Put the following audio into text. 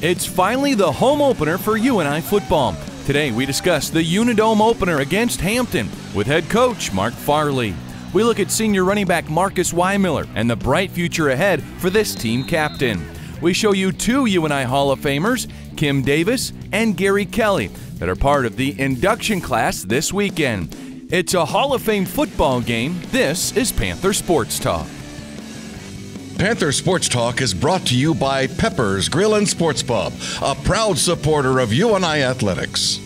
It's finally the home opener for UNI football. Today we discuss the UNI-Dome opener against Hampton with head coach Mark Farley. We look at senior running back Marcus Weymiller and the bright future ahead for this team captain. We show you two UNI Hall of Famers, Davis and Gary Kelley, that are part of the induction class this weekend. It's a Hall of Fame football game. This is Panther Sports Talk. Panther Sports Talk is brought to you by Pepper's Grill and Sports Pub, a proud supporter of UNI Athletics.